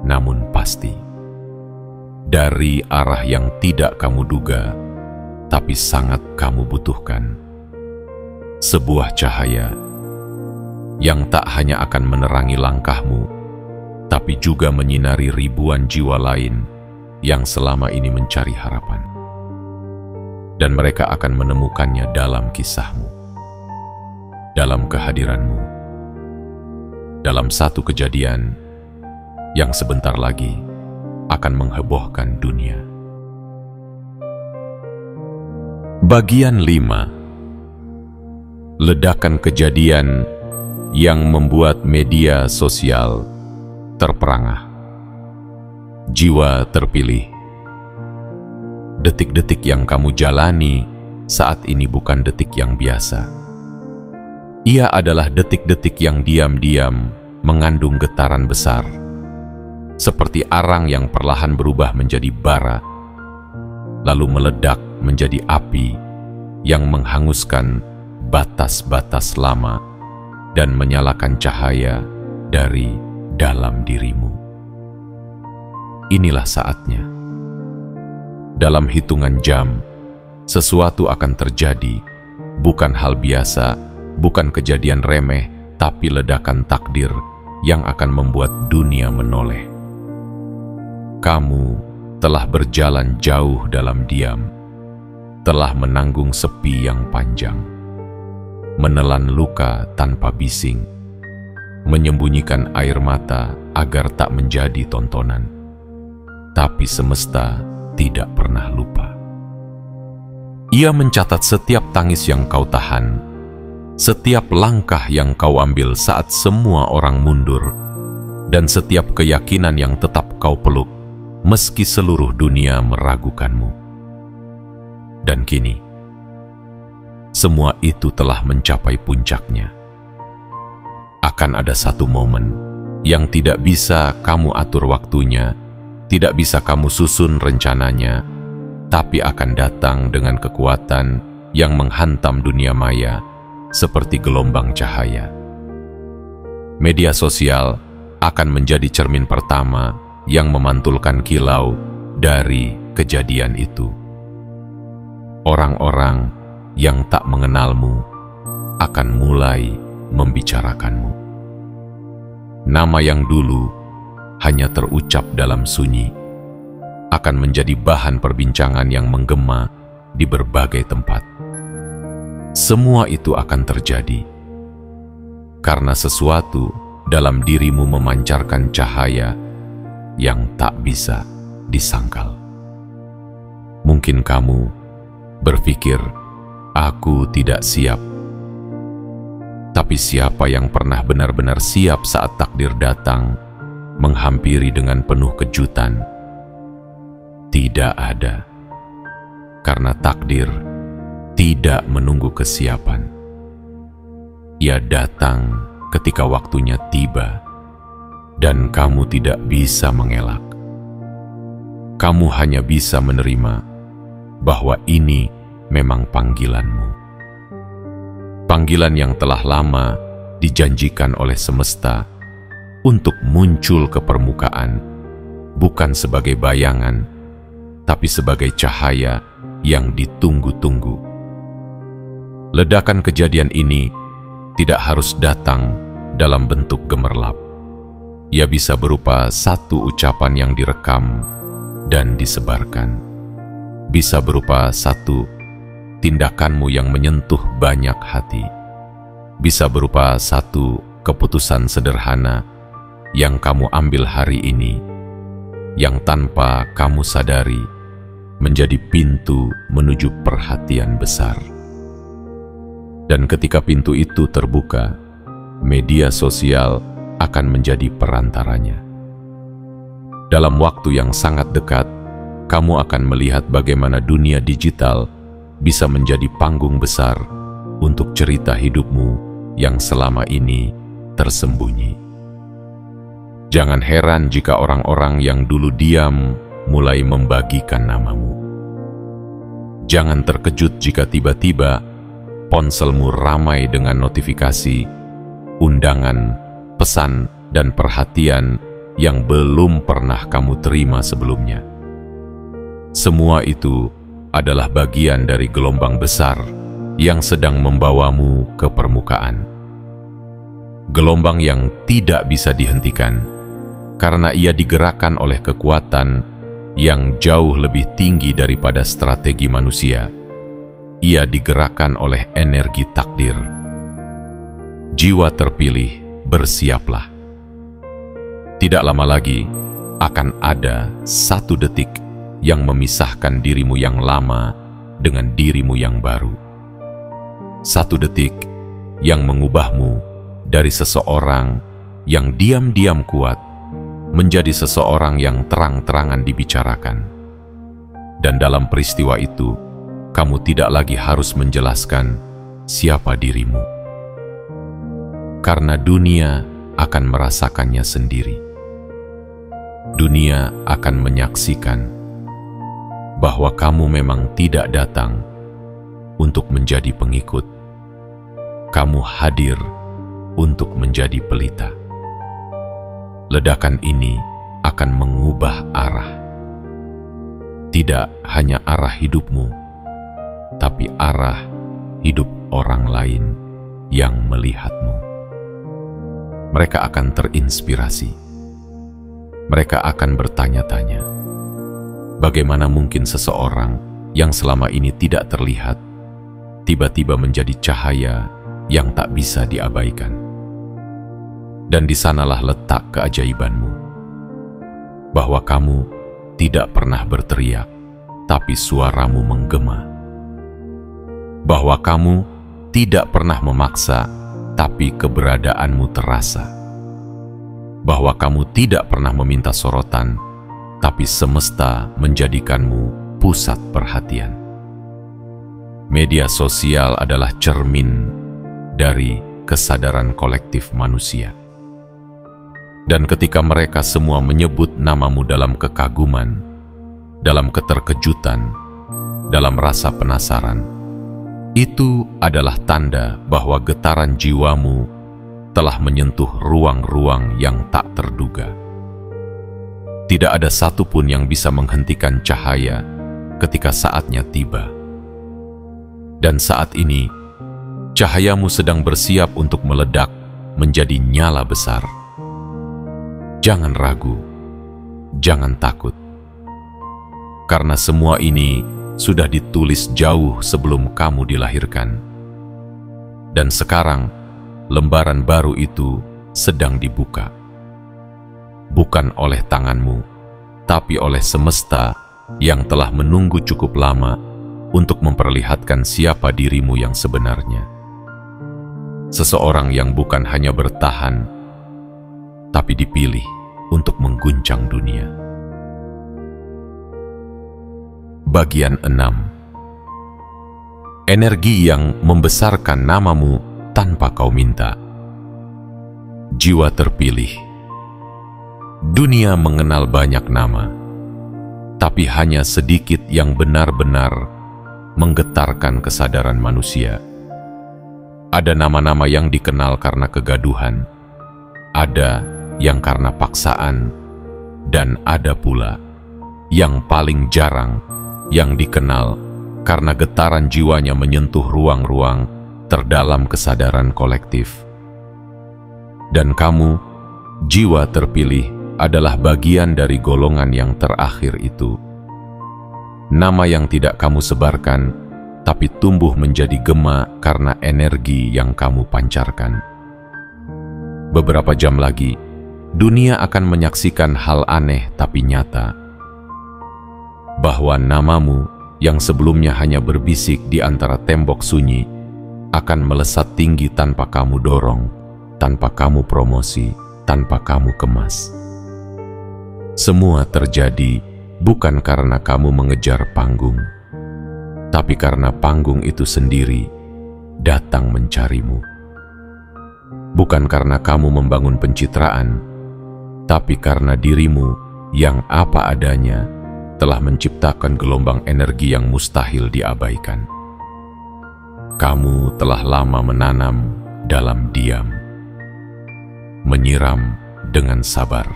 namun pasti, dari arah yang tidak kamu duga, tapi sangat kamu butuhkan. Sebuah cahaya yang tak hanya akan menerangi langkahmu, tapi juga menyinari ribuan jiwa lain yang selama ini mencari harapan. Dan mereka akan menemukannya dalam kisahmu, dalam kehadiranmu, dalam satu kejadian yang sebentar lagi akan menghebohkan dunia. Bagian 5. Ledakan kejadian yang membuat media sosial terperangah. Jiwa terpilih. Detik-detik yang kamu jalani saat ini bukan detik yang biasa. Ia adalah detik-detik yang diam-diam mengandung getaran besar. Seperti arang yang perlahan berubah menjadi bara, lalu meledak menjadi api yang menghanguskan batas-batas lama dan menyalakan cahaya dari dalam dirimu. Inilah saatnya. Dalam hitungan jam, sesuatu akan terjadi, bukan hal biasa, bukan kejadian remeh, tapi ledakan takdir yang akan membuat dunia menoleh. Kamu telah berjalan jauh dalam diam, telah menanggung sepi yang panjang, menelan luka tanpa bising, menyembunyikan air mata agar tak menjadi tontonan. Tapi semesta tidak pernah lupa. Ia mencatat setiap tangis yang kau tahan, setiap langkah yang kau ambil saat semua orang mundur, dan setiap keyakinan yang tetap kau peluk meski seluruh dunia meragukanmu. Dan kini, semua itu telah mencapai puncaknya. Akan ada satu momen yang tidak bisa kamu atur waktunya, tidak bisa kamu susun rencananya, tapi akan datang dengan kekuatan yang menghantam dunia maya seperti gelombang cahaya. Media sosial akan menjadi cermin pertama yang memantulkan kilau dari kejadian itu. Orang-orang yang tak mengenalmu akan mulai membicarakanmu. Nama yang dulu hanya terucap dalam sunyi akan menjadi bahan perbincangan yang menggema di berbagai tempat. Semua itu akan terjadi karena sesuatu dalam dirimu memancarkan cahaya yang tak bisa disangkal. Mungkin kamu berpikir, aku tidak siap. Tapi siapa yang pernah benar-benar siap saat takdir datang, menghampiri dengan penuh kejutan? Tidak ada. Karena takdir tidak menunggu kesiapan. Ia datang ketika waktunya tiba, dan kamu tidak bisa mengelak. Kamu hanya bisa menerima bahwa ini memang panggilanmu. Panggilan yang telah lama dijanjikan oleh semesta untuk muncul ke permukaan, bukan sebagai bayangan, tapi sebagai cahaya yang ditunggu-tunggu. Ledakan kejadian ini tidak harus datang dalam bentuk gemerlap. Ia bisa berupa satu ucapan yang direkam dan disebarkan. Bisa berupa satu tindakanmu yang menyentuh banyak hati. Bisa berupa satu keputusan sederhana yang kamu ambil hari ini, yang tanpa kamu sadari menjadi pintu menuju perhatian besar. Dan ketika pintu itu terbuka, media sosial akan menjadi perantaranya. Dalam waktu yang sangat dekat, kamu akan melihat bagaimana dunia digital bisa menjadi panggung besar untuk cerita hidupmu yang selama ini tersembunyi. Jangan heran jika orang-orang yang dulu diam mulai membagikan namamu. Jangan terkejut jika tiba-tiba ponselmu ramai dengan notifikasi, undangan, pesan, dan perhatian yang belum pernah kamu terima sebelumnya. Semua itu adalah bagian dari gelombang besar yang sedang membawamu ke permukaan. Gelombang yang tidak bisa dihentikan karena ia digerakkan oleh kekuatan yang jauh lebih tinggi daripada strategi manusia. Ia digerakkan oleh energi takdir. Jiwa terpilih, bersiaplah. Tidak lama lagi akan ada satu detik yang memisahkan dirimu yang lama dengan dirimu yang baru. Satu detik yang mengubahmu dari seseorang yang diam-diam kuat menjadi seseorang yang terang-terangan dibicarakan. Dan dalam peristiwa itu, kamu tidak lagi harus menjelaskan siapa dirimu. Karena dunia akan merasakannya sendiri. Dunia akan menyaksikan bahwa kamu memang tidak datang untuk menjadi pengikut. Kamu hadir untuk menjadi pelita. Ledakan ini akan mengubah arah. Tidak hanya arah hidupmu, tapi arah hidup orang lain yang melihatmu. Mereka akan terinspirasi. Mereka akan bertanya-tanya, bagaimana mungkin seseorang yang selama ini tidak terlihat tiba-tiba menjadi cahaya yang tak bisa diabaikan. Dan di sanalah letak keajaibanmu, bahwa kamu tidak pernah berteriak, tapi suaramu menggema. Bahwa kamu tidak pernah memaksa, tapi keberadaanmu terasa. Bahwa kamu tidak pernah meminta sorotan, tapi semesta menjadikanmu pusat perhatian. Media sosial adalah cermin dari kesadaran kolektif manusia. Dan ketika mereka semua menyebut namamu dalam kekaguman, dalam keterkejutan, dalam rasa penasaran, itu adalah tanda bahwa getaran jiwamu telah menyentuh ruang-ruang yang tak terduga. Tidak ada satupun yang bisa menghentikan cahaya ketika saatnya tiba. Dan saat ini, cahayamu sedang bersiap untuk meledak menjadi nyala besar. Jangan ragu, jangan takut. Karena semua ini sudah ditulis jauh sebelum kamu dilahirkan. Dan sekarang, lembaran baru itu sedang dibuka. Bukan oleh tanganmu, tapi oleh semesta yang telah menunggu cukup lama untuk memperlihatkan siapa dirimu yang sebenarnya. Seseorang yang bukan hanya bertahan, tapi dipilih untuk mengguncang dunia. Bagian 6. Energi yang membesarkan namamu tanpa kau minta. Jiwa terpilih. Dunia mengenal banyak nama, tapi hanya sedikit yang benar-benar menggetarkan kesadaran manusia. Ada nama-nama yang dikenal karena kegaduhan, ada yang karena paksaan, dan ada pula yang paling jarang yang dikenal karena getaran jiwanya menyentuh ruang-ruang terdalam kesadaran kolektif. Dan kamu, jiwa terpilih, adalah bagian dari golongan yang terakhir itu. Nama yang tidak kamu sebarkan, tapi tumbuh menjadi gema karena energi yang kamu pancarkan. Beberapa jam lagi, dunia akan menyaksikan hal aneh tapi nyata. Bahwa namamu yang sebelumnya hanya berbisik di antara tembok sunyi akan melesat tinggi tanpa kamu dorong, tanpa kamu promosi, tanpa kamu kemas. Semua terjadi bukan karena kamu mengejar panggung, tapi karena panggung itu sendiri datang mencarimu. Bukan karena kamu membangun pencitraan, tapi karena dirimu yang apa adanya telah menciptakan gelombang energi yang mustahil diabaikan. Kamu telah lama menanam dalam diam, menyiram dengan sabar,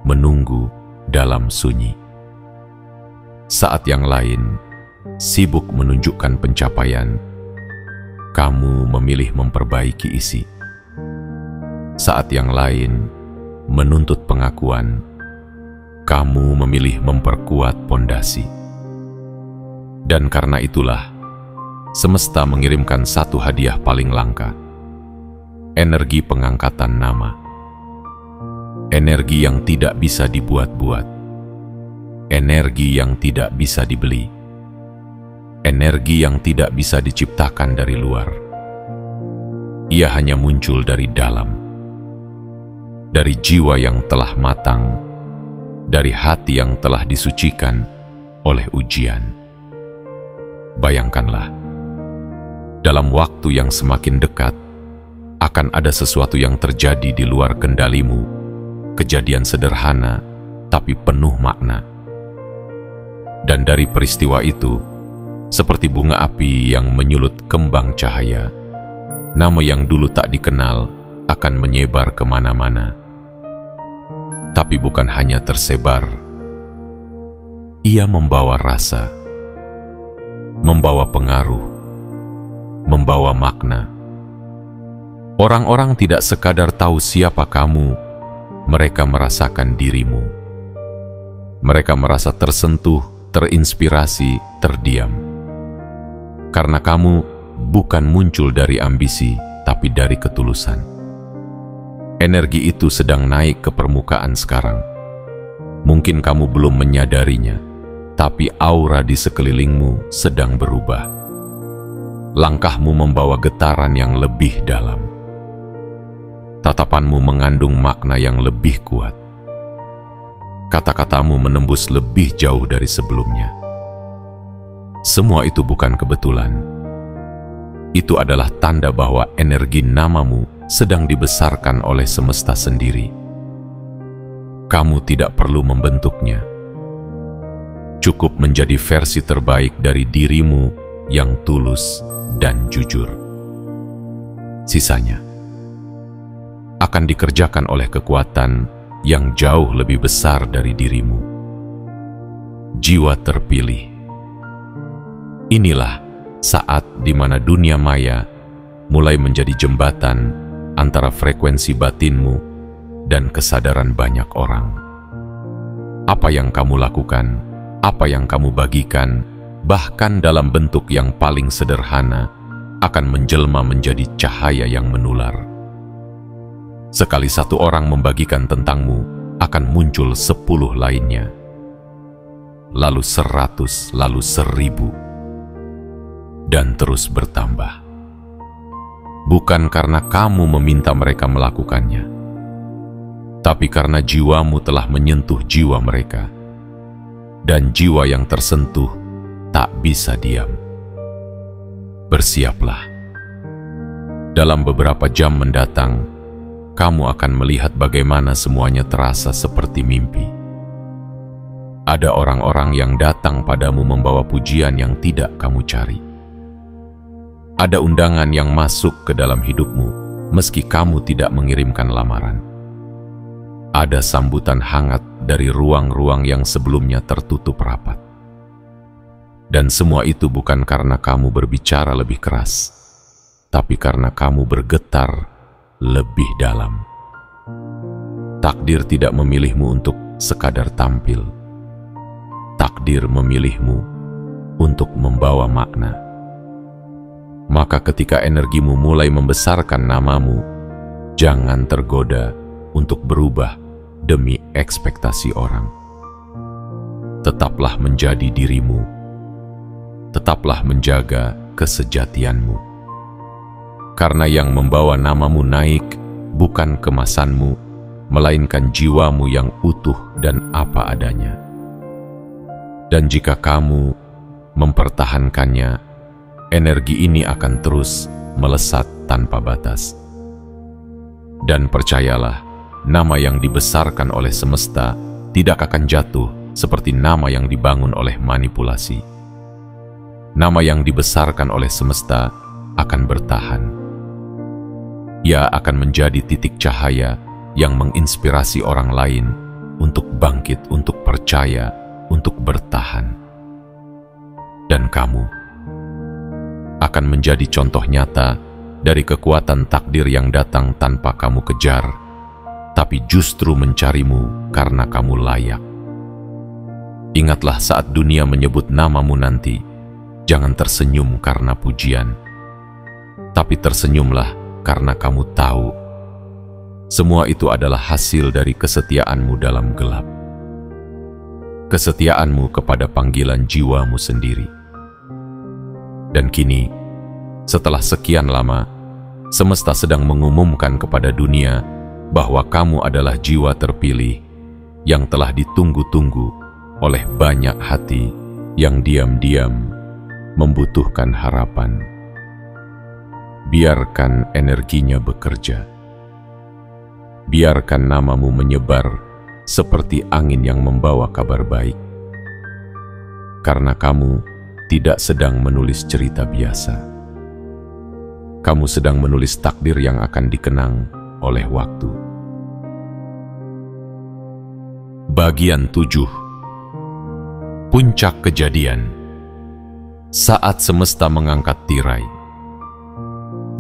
menunggu dalam sunyi. Saat yang lain sibuk menunjukkan pencapaian, kamu memilih memperbaiki isi. Saat yang lain menuntut pengakuan, kamu memilih memperkuat pondasi. Dan karena itulah, semesta mengirimkan satu hadiah paling langka, energi pengangkatan nama. Energi yang tidak bisa dibuat-buat, energi yang tidak bisa dibeli, energi yang tidak bisa diciptakan dari luar. Ia hanya muncul dari dalam, dari jiwa yang telah matang, dari hati yang telah disucikan oleh ujian. Bayangkanlah, dalam waktu yang semakin dekat, akan ada sesuatu yang terjadi di luar kendalimu, kejadian sederhana tapi penuh makna. Dan dari peristiwa itu, seperti bunga api yang menyulut kembang cahaya, nama yang dulu tak dikenal akan menyebar kemana-mana. Tapi bukan hanya tersebar, ia membawa rasa, membawa pengaruh, membawa makna. Orang-orang tidak sekadar tahu siapa kamu, mereka merasakan dirimu. Mereka merasa tersentuh, terinspirasi, terdiam. Karena kamu bukan muncul dari ambisi, tapi dari ketulusan. Energi itu sedang naik ke permukaan sekarang. Mungkin kamu belum menyadarinya, tapi aura di sekelilingmu sedang berubah. Langkahmu membawa getaran yang lebih dalam. Tatapanmu mengandung makna yang lebih kuat. Kata-katamu menembus lebih jauh dari sebelumnya. Semua itu bukan kebetulan. Itu adalah tanda bahwa energi namamu sedang dibesarkan oleh semesta sendiri. Kamu tidak perlu membentuknya. Cukup menjadi versi terbaik dari dirimu yang tulus dan jujur. Sisanya akan dikerjakan oleh kekuatan yang jauh lebih besar dari dirimu. Jiwa terpilih. Inilah saat di mana dunia maya mulai menjadi jembatan antara frekuensi batinmu dan kesadaran banyak orang. Apa yang kamu lakukan, apa yang kamu bagikan, bahkan dalam bentuk yang paling sederhana, akan menjelma menjadi cahaya yang menular. Sekali satu orang membagikan tentangmu, akan muncul 10 lainnya, lalu 100, lalu 1000, dan terus bertambah. Bukan karena kamu meminta mereka melakukannya, tapi karena jiwamu telah menyentuh jiwa mereka, dan jiwa yang tersentuh tak bisa diam. Bersiaplah. Dalam beberapa jam mendatang, kamu akan melihat bagaimana semuanya terasa seperti mimpi. Ada orang-orang yang datang padamu membawa pujian yang tidak kamu cari. Ada undangan yang masuk ke dalam hidupmu, meski kamu tidak mengirimkan lamaran. Ada sambutan hangat dari ruang-ruang yang sebelumnya tertutup rapat. Dan semua itu bukan karena kamu berbicara lebih keras, tapi karena kamu bergetar lebih dalam. Takdir tidak memilihmu untuk sekadar tampil. Takdir memilihmu untuk membawa makna. Maka ketika energimu mulai membesarkan namamu, jangan tergoda untuk berubah demi ekspektasi orang. Tetaplah menjadi dirimu. Tetaplah menjaga kesejatianmu. Karena yang membawa namamu naik bukan kemasanmu, melainkan jiwamu yang utuh dan apa adanya. Dan jika kamu mempertahankannya, energi ini akan terus melesat tanpa batas. Dan percayalah, nama yang dibesarkan oleh semesta tidak akan jatuh seperti nama yang dibangun oleh manipulasi. Nama yang dibesarkan oleh semesta akan bertahan. Ia akan menjadi titik cahaya yang menginspirasi orang lain untuk bangkit, untuk percaya, untuk bertahan. Dan kamu akan menjadi contoh nyata dari kekuatan takdir yang datang tanpa kamu kejar, tapi justru mencarimu karena kamu layak. Ingatlah saat dunia menyebut namamu nanti, jangan tersenyum karena pujian, tapi tersenyumlah karena kamu tahu semua itu adalah hasil dari kesetiaanmu dalam gelap. Kesetiaanmu kepada panggilan jiwamu sendiri. Dan kini, setelah sekian lama, semesta sedang mengumumkan kepada dunia bahwa kamu adalah jiwa terpilih yang telah ditunggu-tunggu oleh banyak hati yang diam-diam membutuhkan harapan. Biarkan energinya bekerja. Biarkan namamu menyebar seperti angin yang membawa kabar baik. Karena kamu tidak sedang menulis cerita biasa. Kamu sedang menulis takdir yang akan dikenang oleh waktu. Bagian 7. Puncak kejadian. Saat semesta mengangkat tirai.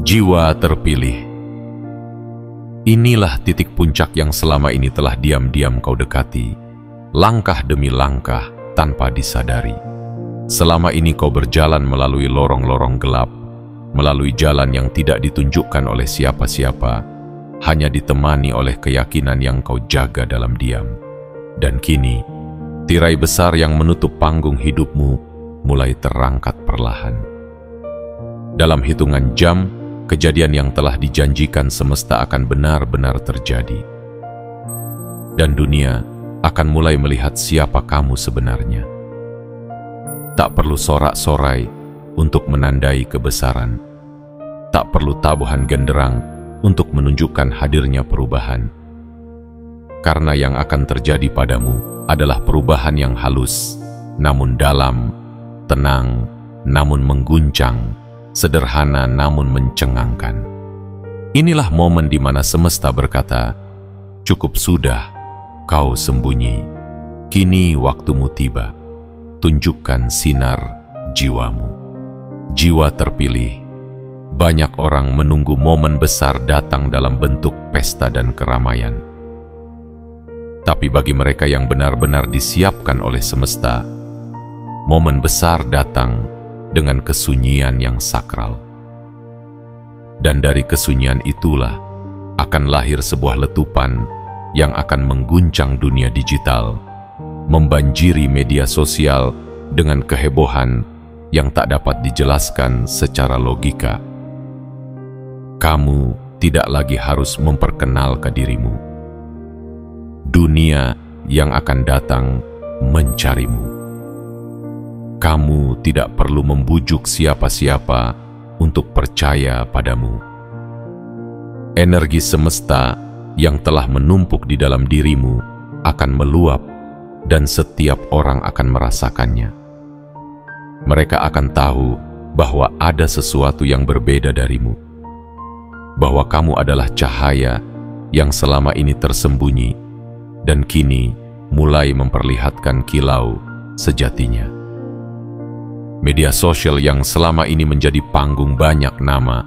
Jiwa terpilih. Inilah titik puncak yang selama ini telah diam-diam kau dekati, langkah demi langkah tanpa disadari. Selama ini kau berjalan melalui lorong-lorong gelap, melalui jalan yang tidak ditunjukkan oleh siapa-siapa, hanya ditemani oleh keyakinan yang kau jaga dalam diam. Dan kini, tirai besar yang menutup panggung hidupmu mulai terangkat perlahan. Dalam hitungan jam, kejadian yang telah dijanjikan semesta akan benar-benar terjadi. Dan dunia akan mulai melihat siapa kamu sebenarnya. Tak perlu sorak-sorai untuk menandai kebesaran. Tak perlu tabuhan genderang untuk menunjukkan hadirnya perubahan. Karena yang akan terjadi padamu adalah perubahan yang halus, namun dalam, tenang, namun mengguncang, sederhana namun mencengangkan. Inilah momen di mana semesta berkata, "Cukup sudah, kau sembunyi. Kini waktumu tiba. Tunjukkan sinar jiwamu." Jiwa terpilih. Banyak orang menunggu momen besar datang dalam bentuk pesta dan keramaian. Tapi bagi mereka yang benar-benar disiapkan oleh semesta, momen besar datang dengan kesunyian yang sakral. Dan dari kesunyian itulah akan lahir sebuah letupan yang akan mengguncang dunia digital, membanjiri media sosial dengan kehebohan yang tak dapat dijelaskan secara logika. Kamu tidak lagi harus memperkenalkan dirimu. Dunia yang akan datang mencarimu. Kamu tidak perlu membujuk siapa-siapa untuk percaya padamu. Energi semesta yang telah menumpuk di dalam dirimu akan meluap dan setiap orang akan merasakannya. Mereka akan tahu bahwa ada sesuatu yang berbeda darimu, bahwa kamu adalah cahaya yang selama ini tersembunyi dan kini mulai memperlihatkan kilau sejatinya. Media sosial yang selama ini menjadi panggung banyak nama,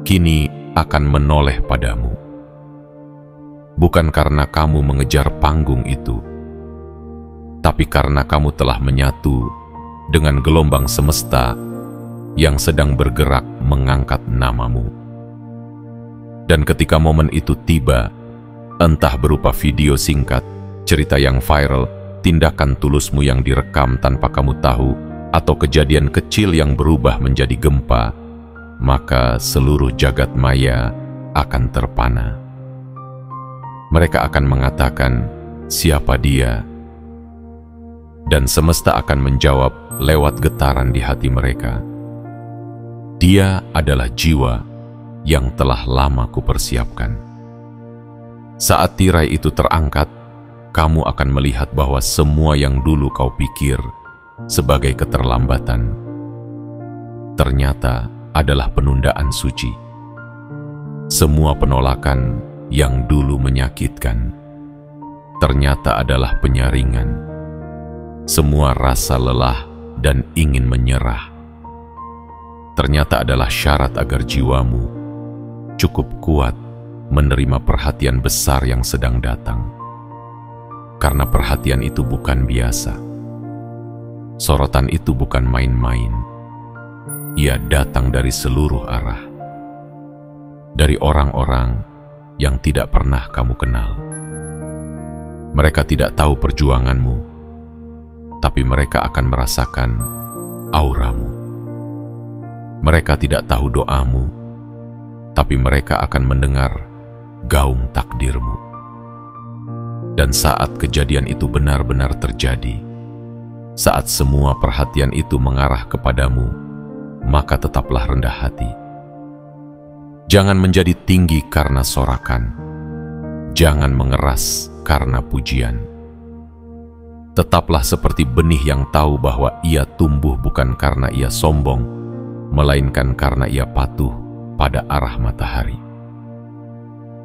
kini akan menoleh padamu. Bukan karena kamu mengejar panggung itu, tapi karena kamu telah menyatu dengan gelombang semesta yang sedang bergerak mengangkat namamu. Dan ketika momen itu tiba, entah berupa video singkat, cerita yang viral, tindakan tulusmu yang direkam tanpa kamu tahu, atau kejadian kecil yang berubah menjadi gempa, maka seluruh jagat maya akan terpana. Mereka akan mengatakan, "Siapa dia?" Dan semesta akan menjawab lewat getaran di hati mereka, "Dia adalah jiwa yang telah lama kupersiapkan." Saat tirai itu terangkat, kamu akan melihat bahwa semua yang dulu kau pikir sebagai keterlambatan ternyata adalah penundaan suci. Semua penolakan yang dulu menyakitkan ternyata adalah penyaringan. Semua rasa lelah dan ingin menyerah ternyata adalah syarat agar jiwamu cukup kuat menerima perhatian besar yang sedang datang. Karena perhatian itu bukan biasa. Sorotan itu bukan main-main. Ia datang dari seluruh arah. Dari orang-orang yang tidak pernah kamu kenal. Mereka tidak tahu perjuanganmu, tapi mereka akan merasakan auramu. Mereka tidak tahu doamu, tapi mereka akan mendengar gaung takdirmu. Dan saat kejadian itu benar-benar terjadi, saat semua perhatian itu mengarah kepadamu, maka tetaplah rendah hati. Jangan menjadi tinggi karena sorakan. Jangan mengeras karena pujian. Tetaplah seperti benih yang tahu bahwa ia tumbuh bukan karena ia sombong, melainkan karena ia patuh pada arah matahari.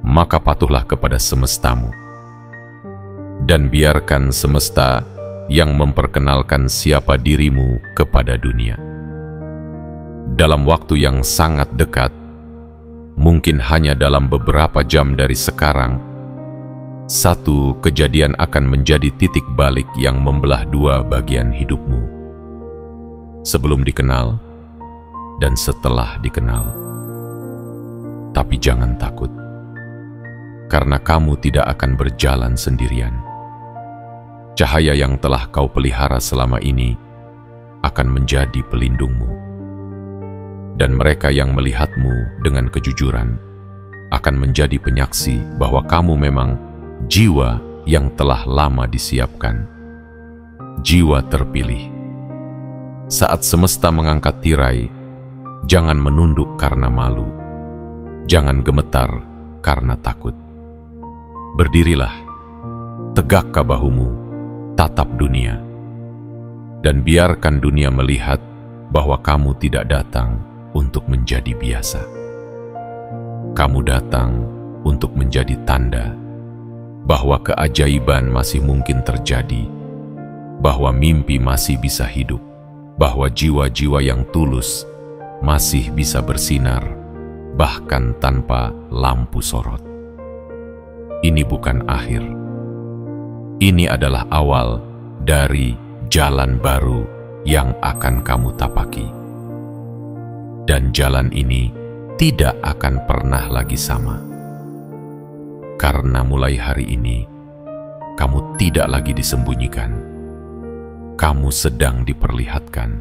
Maka patuhlah kepada semestamu, dan biarkan semesta yang memperkenalkan siapa dirimu kepada dunia. Dalam waktu yang sangat dekat, mungkin hanya dalam beberapa jam dari sekarang, satu kejadian akan menjadi titik balik yang membelah dua bagian hidupmu. Sebelum dikenal dan setelah dikenal. Tapi jangan takut, karena kamu tidak akan berjalan sendirian. Cahaya yang telah kau pelihara selama ini akan menjadi pelindungmu. Dan mereka yang melihatmu dengan kejujuran akan menjadi penyaksi bahwa kamu memang jiwa yang telah lama disiapkan. Jiwa terpilih. Saat semesta mengangkat tirai, jangan menunduk karena malu. Jangan gemetar karena takut. Berdirilah, tegakkan bahumu, tatap dunia, dan biarkan dunia melihat bahwa kamu tidak datang untuk menjadi biasa. Kamu datang untuk menjadi tanda bahwa keajaiban masih mungkin terjadi, bahwa mimpi masih bisa hidup, bahwa jiwa-jiwa yang tulus masih bisa bersinar, bahkan tanpa lampu sorot. Ini bukan akhir. Ini adalah awal dari jalan baru yang akan kamu tapaki. Dan jalan ini tidak akan pernah lagi sama. Karena mulai hari ini, kamu tidak lagi disembunyikan. Kamu sedang diperlihatkan.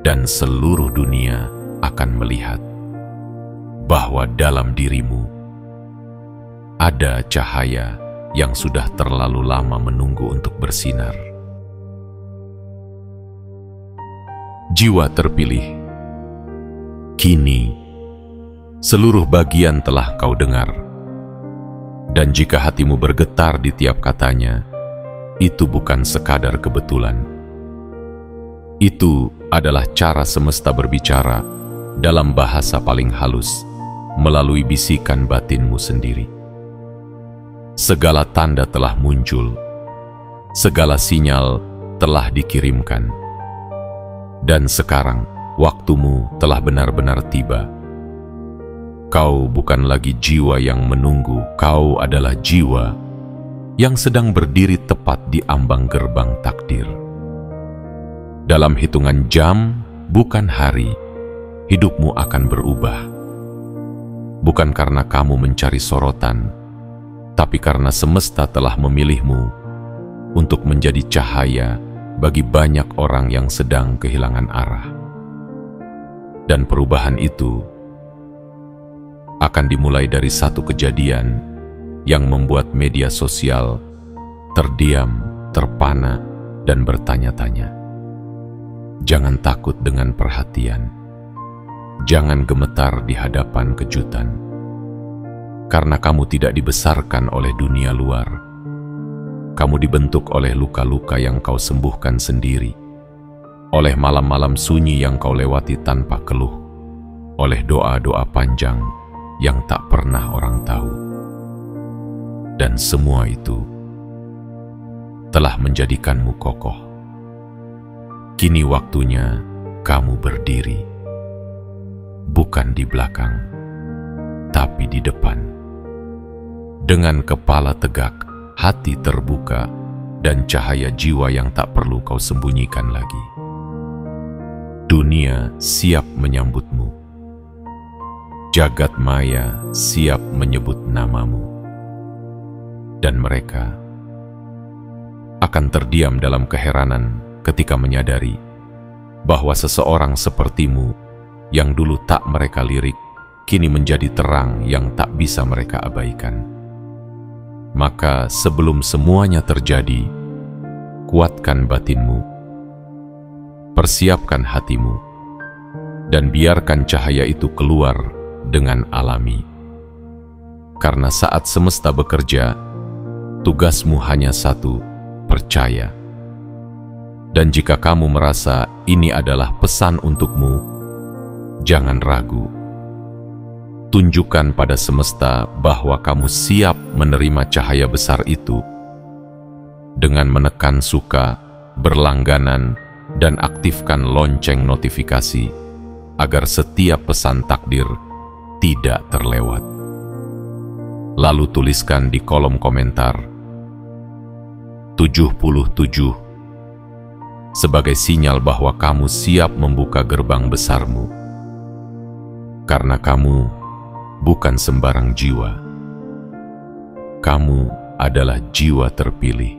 Dan seluruh dunia akan melihat bahwa dalam dirimu ada cahaya yang sudah terlalu lama menunggu untuk bersinar. Jiwa terpilih, kini seluruh bagian telah kau dengar. Dan jika hatimu bergetar di tiap katanya, itu bukan sekadar kebetulan. Itu adalah cara semesta berbicara dalam bahasa paling halus, melalui bisikan batinmu sendiri. Segala tanda telah muncul, segala sinyal telah dikirimkan, dan sekarang waktumu telah benar-benar tiba. Kau bukan lagi jiwa yang menunggu, kau adalah jiwa yang sedang berdiri tepat di ambang gerbang takdir. Dalam hitungan jam, bukan hari, hidupmu akan berubah. Bukan karena kamu mencari sorotan, tapi karena semesta telah memilihmu untuk menjadi cahaya bagi banyak orang yang sedang kehilangan arah. Dan perubahan itu akan dimulai dari satu kejadian yang membuat media sosial terdiam, terpana, dan bertanya-tanya. Jangan takut dengan perhatian. Jangan gemetar di hadapan kejutan. Karena kamu tidak dibesarkan oleh dunia luar. Kamu dibentuk oleh luka-luka yang kau sembuhkan sendiri. Oleh malam-malam sunyi yang kau lewati tanpa keluh. Oleh doa-doa panjang yang tak pernah orang tahu. Dan semua itu telah menjadikanmu kokoh. Kini waktunya kamu berdiri, bukan di belakang, tapi di depan. Dengan kepala tegak, hati terbuka, dan cahaya jiwa yang tak perlu kau sembunyikan lagi. Dunia siap menyambutmu. Jagat maya siap menyebut namamu. Dan mereka akan terdiam dalam keheranan ketika menyadari bahwa seseorang sepertimu yang dulu tak mereka lirik, kini menjadi terang yang tak bisa mereka abaikan. Maka sebelum semuanya terjadi, kuatkan batinmu, persiapkan hatimu, dan biarkan cahaya itu keluar dengan alami. Karena saat semesta bekerja, tugasmu hanya satu, percaya. Dan jika kamu merasa ini adalah pesan untukmu, jangan ragu. Tunjukkan pada semesta bahwa kamu siap menerima cahaya besar itu. Dengan menekan suka, berlangganan, dan aktifkan lonceng notifikasi, agar setiap pesan takdir tidak terlewat. Lalu tuliskan di kolom komentar 77 sebagai sinyal bahwa kamu siap membuka gerbang besarmu. Karena kamu bukan sembarang jiwa. Kamu adalah jiwa terpilih.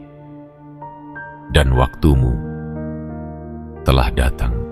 Dan waktumu telah datang.